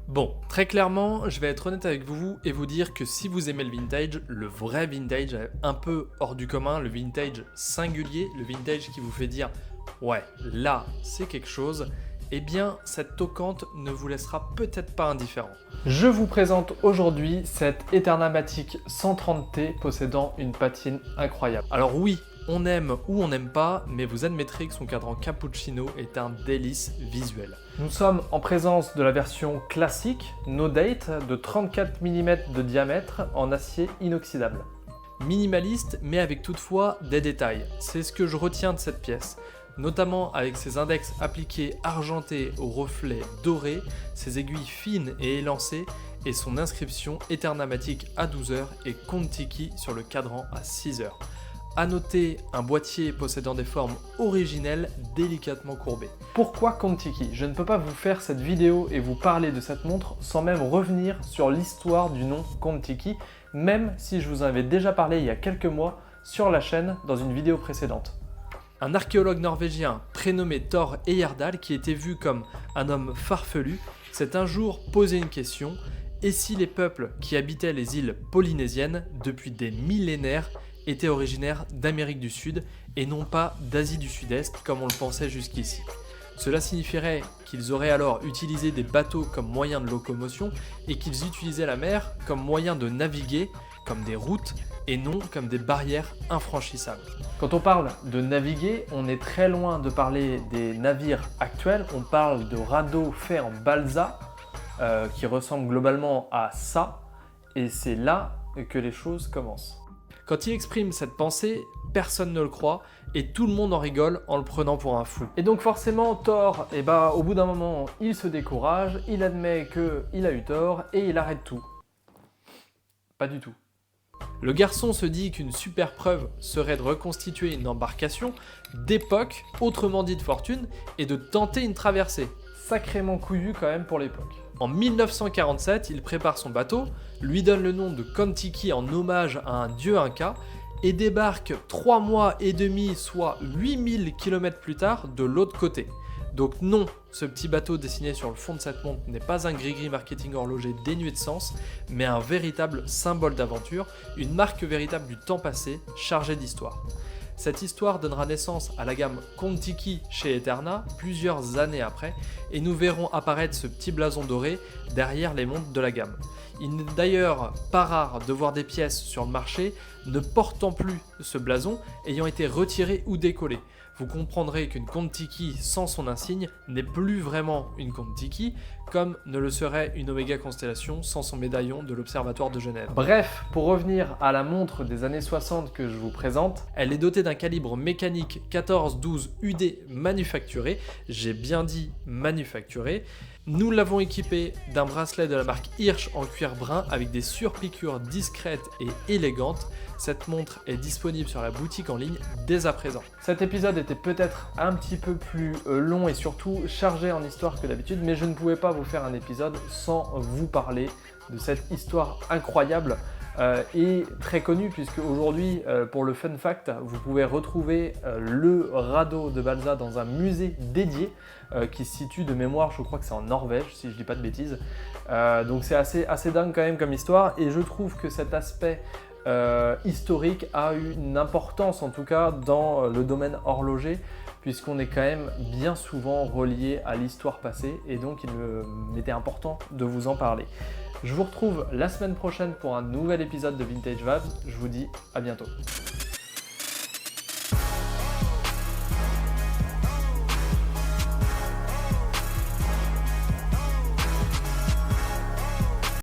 Bon, très clairement, je vais être honnête avec vous et vous dire que si vous aimez le vintage, le vrai vintage un peu hors du commun, le vintage singulier, le vintage qui vous fait dire ouais, là, c'est quelque chose, eh bien, cette toquante ne vous laissera peut-être pas indifférent. Je vous présente aujourd'hui cette Eternamatic 130T possédant une patine incroyable. Alors oui, on aime ou on n'aime pas, mais vous admettrez que son cadran cappuccino est un délice visuel. Nous sommes en présence de la version classique, no date, de 34 mm de diamètre en acier inoxydable. Minimaliste, mais avec toutefois des détails. C'est ce que je retiens de cette pièce. Notamment avec ses index appliqués argentés aux reflets dorés, ses aiguilles fines et élancées, et son inscription Eternamatic à 12h et Kontiki sur le cadran à 6h. A noter un boîtier possédant des formes originelles délicatement courbées. Pourquoi Kontiki? Je ne peux pas vous faire cette vidéo et vous parler de cette montre sans même revenir sur l'histoire du nom Kontiki, même si je vous en avais déjà parlé il y a quelques mois sur la chaîne dans une vidéo précédente. Un archéologue norvégien prénommé Thor Heyerdahl, qui était vu comme un homme farfelu, s'est un jour posé une question: et si les peuples qui habitaient les îles polynésiennes depuis des millénaires étaient originaires d'Amérique du Sud et non pas d'Asie du Sud-Est comme on le pensait jusqu'ici? Cela signifierait qu'ils auraient alors utilisé des bateaux comme moyen de locomotion et qu'ils utilisaient la mer comme moyen de naviguer, comme des routes et non comme des barrières infranchissables. Quand on parle de naviguer, on est très loin de parler des navires actuels, on parle de radeaux faits en balsa qui ressemblent globalement à ça, et c'est là que les choses commencent. Quand il exprime cette pensée, personne ne le croit et tout le monde en rigole en le prenant pour un fou. Et donc forcément, Thor, au bout d'un moment, il se décourage, il admet qu'il a eu tort et il arrête tout. Pas du tout. Le garçon se dit qu'une super preuve serait de reconstituer une embarcation d'époque, autrement dit de fortune, et de tenter une traversée. Sacrément couillu quand même pour l'époque. En 1947, il prépare son bateau, lui donne le nom de Kontiki en hommage à un dieu inca, et débarque 3 mois et demi, soit 8000 km plus tard, de l'autre côté. Donc non, ce petit bateau dessiné sur le fond de cette montre n'est pas un gris-gris marketing horloger dénué de sens, mais un véritable symbole d'aventure, une marque véritable du temps passé, chargée d'histoire. Cette histoire donnera naissance à la gamme Kontiki chez Eterna plusieurs années après, et nous verrons apparaître ce petit blason doré derrière les montres de la gamme. Il n'est d'ailleurs pas rare de voir des pièces sur le marché ne portant plus ce blason, ayant été retirées ou décollées. Vous comprendrez qu'une Kontiki sans son insigne n'est plus vraiment une Kontiki, comme ne le serait une Omega Constellation sans son médaillon de l'Observatoire de Genève. Bref, pour revenir à la montre des années 60 que je vous présente, elle est dotée d'un calibre mécanique 14-12 UD manufacturé, j'ai bien dit manufacturé. Nous l'avons équipée d'un bracelet de la marque Hirsch en cuir brun avec des surpiqûres discrètes et élégantes. Cette montre est disponible sur la boutique en ligne dès à présent. Cet épisode était peut-être un petit peu plus long et surtout chargé en histoire que d'habitude, mais je ne pouvais pas vous faire un épisode sans vous parler de cette histoire incroyable et très connue, puisque aujourd'hui, pour le fun fact, vous pouvez retrouver le radeau de balsa dans un musée dédié qui se situe de mémoire, je crois que c'est en Norvège, si je dis pas de bêtises. Donc c'est assez dingue quand même comme histoire, et je trouve que cet aspect historique a eu une importance en tout cas dans le domaine horloger, puisqu'on est quand même bien souvent relié à l'histoire passée, et donc il m'était important de vous en parler. Je vous retrouve la semaine prochaine pour un nouvel épisode de Vintage Vibes. Je vous dis à bientôt.